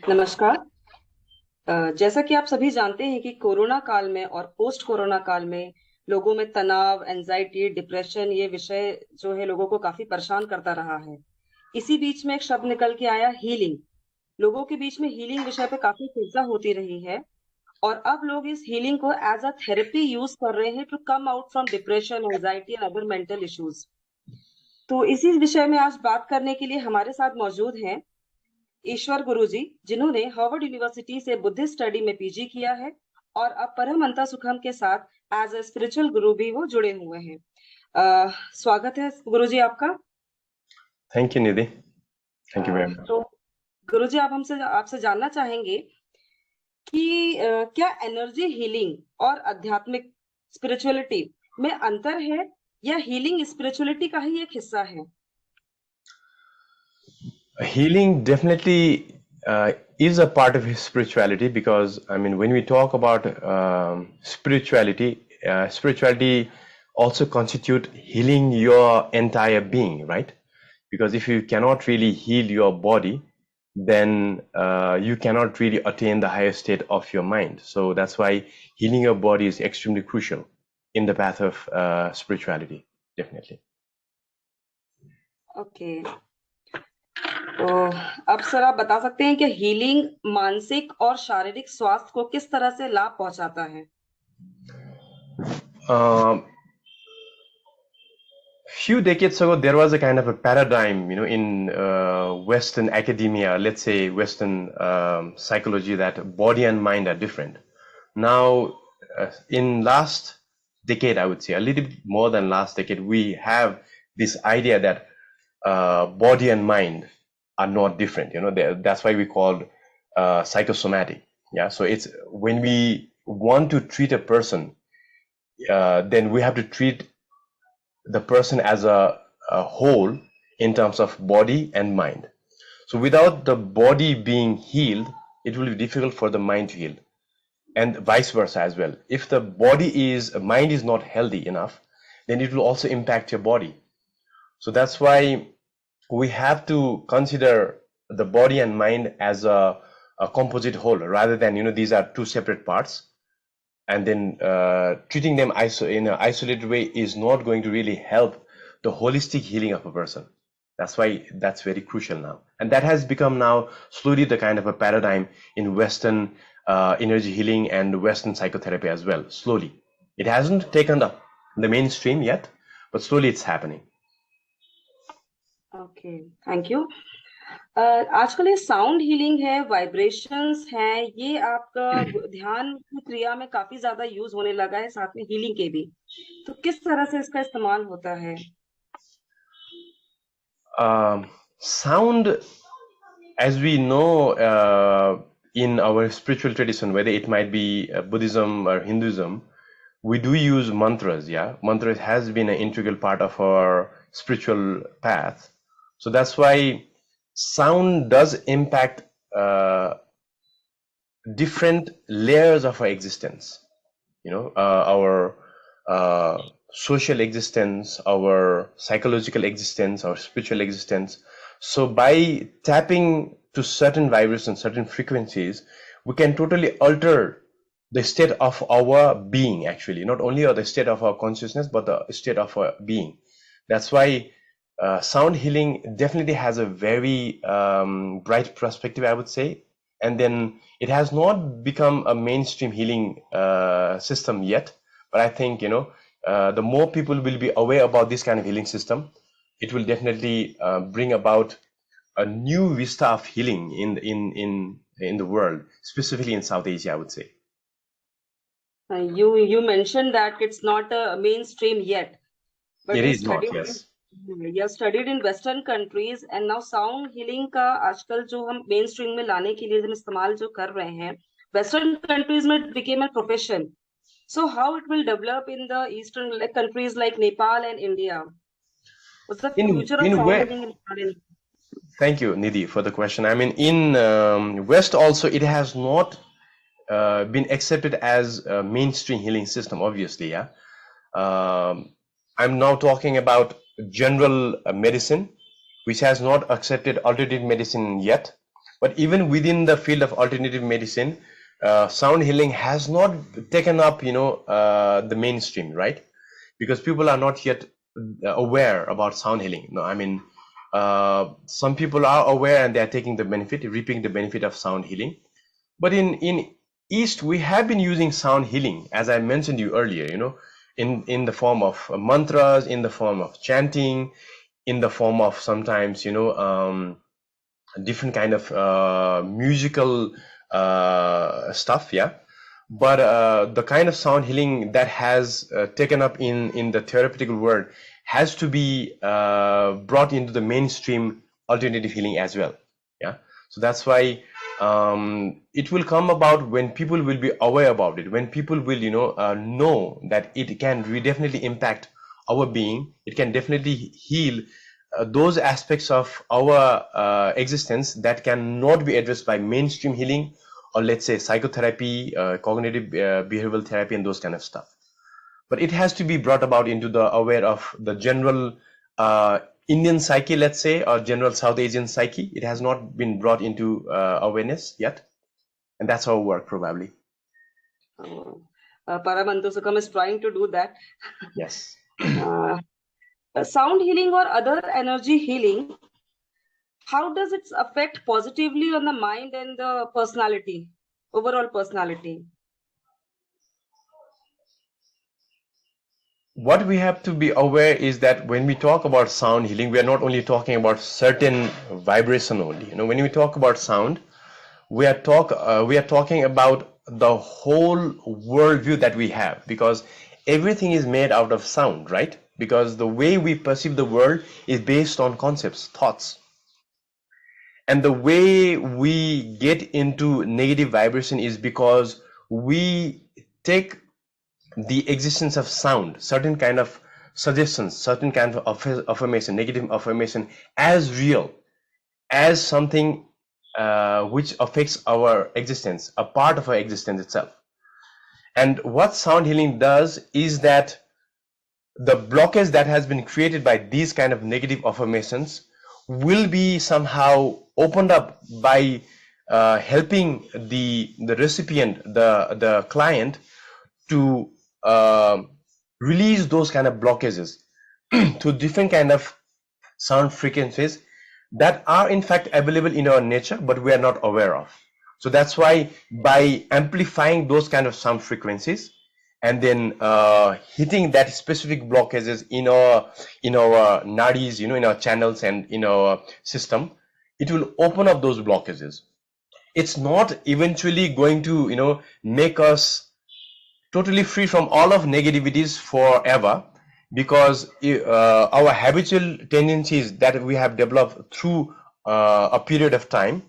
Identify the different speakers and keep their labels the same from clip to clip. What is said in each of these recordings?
Speaker 1: नमस्कार। जैसा कि आप सभी जानते हैं कि कोरोना काल में और पोस्ट कोरोना काल में लोगों में तनाव, एंजाइटी, डिप्रेशन ये विषय जो है लोगों को काफी परेशान करता रहा है। इसी बीच में एक शब्द निकल के आया, हीलिंग। लोगों के बीच में हीलिंग विषय पे काफी चर्चा होती रही है और अब लोग इस हीलिंग को एज अ थेरेपी यूज कर रहे हैं to come out from depression, anxiety and other mental issues. तो इसी विषय में आज बात करने के लिए हमारे साथ मौजूद हैं ईश्वर गुरुजी, जिन्होंने हार्वर्ड यूनिवर्सिटी से बुद्धिस्ट स्टडी में पीजी किया है और अब परम अंता सुखम के साथ एज ए स्पिरिचुअल गुरु भी वो जुड़े हुए हैं। स्वागत है गुरुजी आपका।
Speaker 2: Thank you Nidhi, thank you very much.
Speaker 1: तो गुरुजी, आप हमसे आपसे जानना चाहेंगे कि क्या एनर्जी हीलिंग और आध्यात्मिक स्पिरिचुअलिटी में अंतर है या हीलिंग स्पिरिचुअलिटी का ही एक हिस्सा है?
Speaker 2: Healing definitely is a part of his spirituality, because I mean, when we talk about spirituality, spirituality also constitute healing your entire being, right? Because if you cannot really heal your body, then you cannot really attain the higher state of your mind. So that's why healing your body is extremely crucial in the path of spirituality, definitely.
Speaker 1: Okay, तो अब sir आप बता सकते हैं कि healing मानसिक और शारीरिक स्वास्थ्य को किस तरह से लाभ पहुंचाता है?
Speaker 2: Few decades ago, there was a kind of a paradigm, in Western academia, let's say Western psychology, that body and mind are different. Now, in last decade, I would say a little bit more than last decade, we have this idea that body and mind are not different. That's why we call psychosomatic. Yeah. So it's when we want to treat a person, then we have to treat the person as a whole in terms of body and mind. So without the body being healed, it will be difficult for the mind to heal, and vice versa as well. If the mind is not healthy enough, then it will also impact your body. So that's why we have to consider the body and mind as a composite whole, rather than these are two separate parts, and then treating them in an isolated way is not going to really help the holistic healing of a person. That's why that's very crucial now, and that has become now slowly the kind of a paradigm in Western energy healing and Western psychotherapy as well. Slowly, it hasn't taken the mainstream yet, but slowly it's happening.
Speaker 1: Okay, thank you. आजकल ये sound healing है, vibrations है, ये आपका ध्यान की क्रिया में काफी ज्यादा यूज होने लगा है, साथ में हीलिंग के भी। तो किस तरह से इसका इस्तेमाल होता है?
Speaker 2: Sound, as we know, in our spiritual tradition, whether it might be Buddhism or Hinduism, we do use mantras. Yeah, mantras has been an integral part of our spiritual path. So that's why sound does impact different layers of our existence. Our social existence, our psychological existence, our spiritual existence. So by tapping to certain vibrations, certain frequencies, we can totally alter the state of our being, actually, not only the state of our consciousness, but the state of our being. That's why sound healing definitely has a very bright perspective, I would say. And then it has not become a mainstream healing system yet, but I think the more people will be aware about this kind of healing system, it will definitely bring about a new vista of healing in the world, specifically in South Asia, I would say.
Speaker 1: You mentioned that it's not a mainstream yet, but
Speaker 2: it is not. Yes.
Speaker 1: You have studied in Western countries and now sound healing का आजकल जो हम mainstream में लाने के लिए हम इस्तेमाल जो कर रहे हैं, Western countries में it became a profession. So how it will develop in the Eastern countries like Nepal and India? What's the future of sound healing in Nepal?
Speaker 2: Thank you, Nidhi, for the question. I mean, in West also, it has not been accepted as a mainstream healing system, obviously. Yeah. I'm now talking about general medicine, which has not accepted alternative medicine yet. But even within the field of alternative medicine, sound healing has not taken up, the mainstream, right? Because people are not yet aware about sound healing. No, I mean, some people are aware and they are taking the benefit, reaping the benefit of sound healing. But in East, we have been using sound healing, as I mentioned you earlier, in the form of mantras, in the form of chanting, in the form of sometimes, different kind of musical stuff, yeah. But the kind of sound healing that has taken up in the therapeutical world has to be brought into the mainstream alternative healing as well, yeah. So that's why it will come about when people will be aware about it, when people will know that it can definitely impact our being, it can definitely heal those aspects of our existence that cannot be addressed by mainstream healing, or let's say psychotherapy, cognitive behavioral therapy, and those kind of stuff. But it has to be brought about into the aware of the general Indian psyche, let's say, or general South Asian psyche. It has not been brought into awareness yet, and that's our work probably.
Speaker 1: Antah Sukham is trying to do that.
Speaker 2: Yes.
Speaker 1: Sound healing or other energy healing, how does it affect positively on the mind and the personality, overall personality?
Speaker 2: What we have to be aware is that when we talk about sound healing, we are not only talking about certain vibration only. When we talk about sound, we are talking about the whole worldview that we have, because everything is made out of sound, right? Because the way we perceive the world is based on concepts, thoughts. And the way we get into negative vibration is because we take the existence of sound, certain kind of suggestions, certain kind of affirmation, negative affirmation, as real, as something which affects our existence, a part of our existence itself. And what sound healing does is that the blockage that has been created by these kind of negative affirmations will be somehow opened up by helping the recipient, the client, to release those kind of blockages to different kind of sound frequencies that are in fact available in our nature, but we are not aware of. So that's why by amplifying those kind of sound frequencies and then hitting that specific blockages in our nadis, in our channels and in our system, it will open up those blockages. It's not eventually going to make us totally free from all of negativities forever, because our habitual tendencies that we have developed through a period of time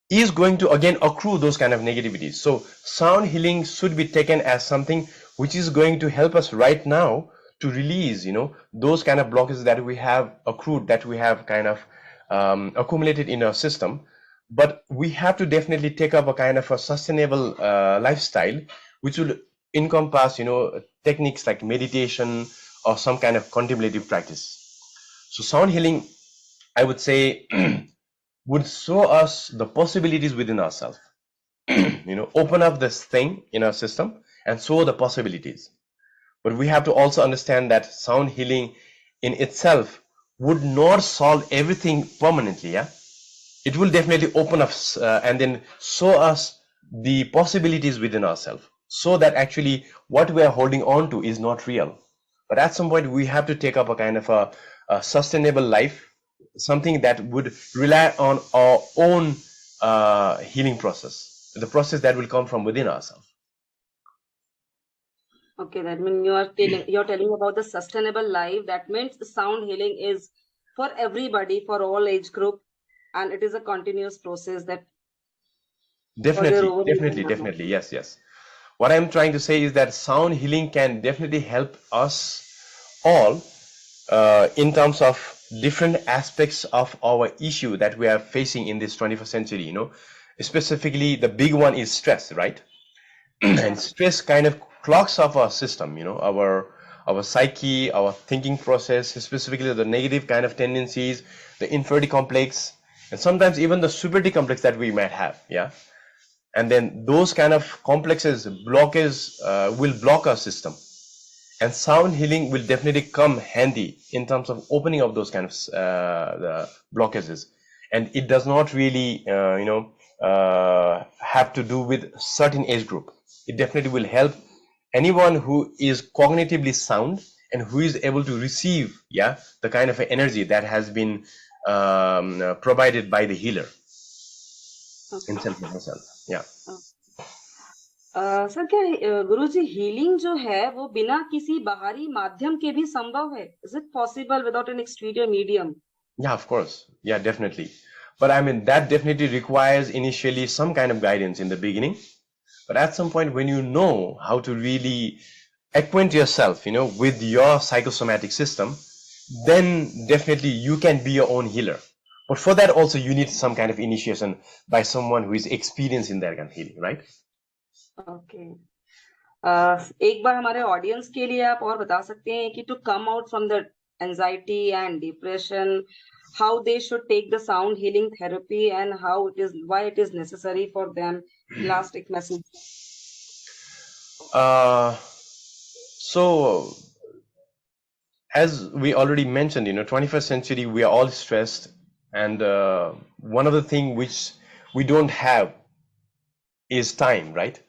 Speaker 2: is going to again accrue those kind of negativities. So sound healing should be taken as something which is going to help us right now to release those kind of blockages that we have accrued, that we have kind of accumulated in our system. But we have to definitely take up a kind of a sustainable lifestyle, which will encompass techniques like meditation or some kind of contemplative practice. So sound healing, I would say, would show us the possibilities within ourselves. Open up this thing in our system and show the possibilities. But we have to also understand that sound healing in itself would not solve everything permanently. Yeah, it will definitely open up and then show us the possibilities within ourselves, so that actually what we are holding on to is not real. But at some point we have to take up a kind of a sustainable life, something that would rely on our own healing process, the process that will come from within ourselves.
Speaker 1: Okay, that means you're telling about the sustainable life. That means sound healing is for everybody, for all age group, and it is a continuous process that
Speaker 2: definitely, yes. What I'm trying to say is that sound healing can definitely help us all in terms of different aspects of our issue that we are facing in this 21st century. Specifically the big one is stress, right? And stress kind of clogs up our system, our psyche, our thinking process, specifically the negative kind of tendencies, the inferiority complex, and sometimes even the superiority complex that we might have. Yeah. And then those kind of complexes will block our system, and sound healing will definitely come handy in terms of opening up those kind of the blockages. And it does not really have to do with certain age group. It definitely will help anyone who is cognitively sound and who is able to receive the kind of energy that has been provided by the healer himself or herself. Yeah.
Speaker 1: Sir क्या गुरुजी healing जो है वो बिना किसी बाहरी माध्यम के भी संभव है? Is it possible without an exterior medium?
Speaker 2: Yeah, of course. Yeah, definitely. But I mean, that definitely requires initially some kind of guidance in the beginning. But at some point, when you know how to really acquaint yourself, with your psychosomatic system, then definitely you can be your own healer. But for that also, you need some kind of initiation by someone who is experienced in that kind of healing, right?
Speaker 1: Okay. एक बार हमारे audience के लिए आप और बता सकते हैं कि to come out from the anxiety and depression, how they should take the sound healing therapy and why it is necessary for them. Last एक message.
Speaker 2: So as we already mentioned, 21st century, we are all stressed, and one of the things which we don't have is time, right?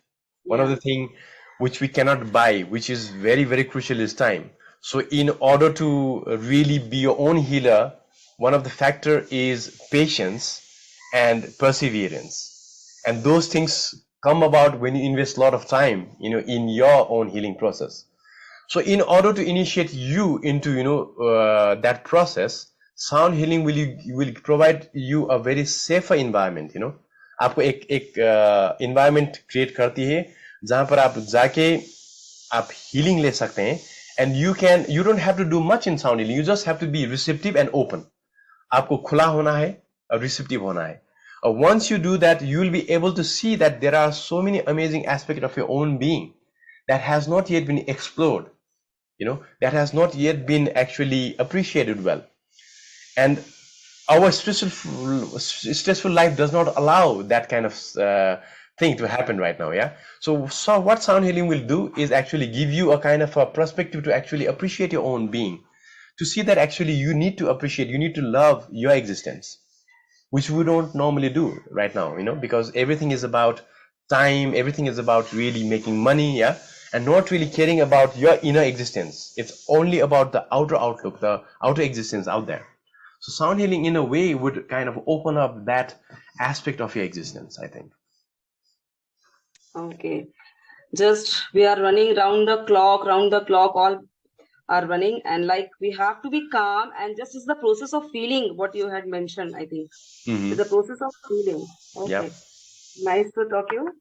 Speaker 2: One of the things which we cannot buy, which is very, very crucial, is time. So in order to really be your own healer, one of the factor is patience and perseverance. And those things come about when you invest a lot of time, in your own healing process. So in order to initiate you into, that process, sound healing will provide you a very safer environment, आपको एक environment create करती है जहां पर आप जाके आप healing ले सकते हैं, and you don't have to do much in sound healing. You just have to be receptive and open. आपको खुला होना है और receptive होना है. Once you do that, you will be able to see that there are so many amazing aspects of your own being that has not yet been explored, that has not yet been actually appreciated well. And our stressful life does not allow that kind of thing to happen right now. So what sound healing will do is actually give you a kind of a perspective to actually appreciate your own being, to see that actually you need to appreciate, you need to love your existence, which we don't normally do right now, because everything is about time, everything is about really making money, and not really caring about your inner existence. It's only about the outer outlook, the outer existence out there. So sound healing in a way would kind of open up that aspect of your existence, I think.
Speaker 1: Okay. Just we are running round the clock, all are running, and we have to be calm, and just is the process of feeling what you had mentioned, I think. It's the process of feeling. Okay.
Speaker 2: Yep.
Speaker 1: Nice to talk to you.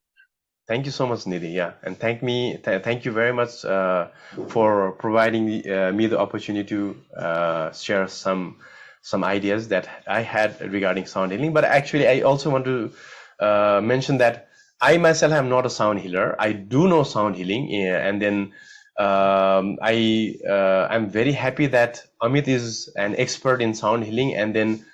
Speaker 2: Thank you so much, Nidhi. Yeah, and thank you very much for providing me the opportunity to share some ideas that I had regarding sound healing. But actually, I also want to mention that I myself am not a sound healer. I do know sound healing, and then I'm very happy that Amit is an expert in sound healing, and then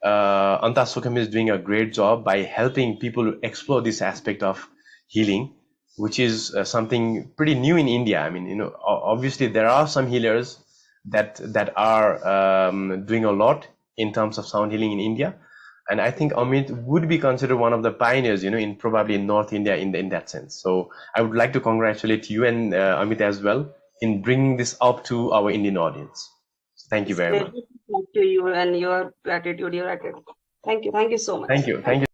Speaker 2: Antah Sukham is doing a great job by helping people explore this aspect of healing, which is something pretty new in India. I mean, obviously there are some healers that are doing a lot in terms of sound healing in India, and I think Amit would be considered one of the pioneers, in probably in North India in that sense. So I would like to congratulate you and Amit as well in bringing this up to our Indian audience. Thank you very much.
Speaker 1: Thank you and your gratitude. Thank you so much.
Speaker 2: Thank you.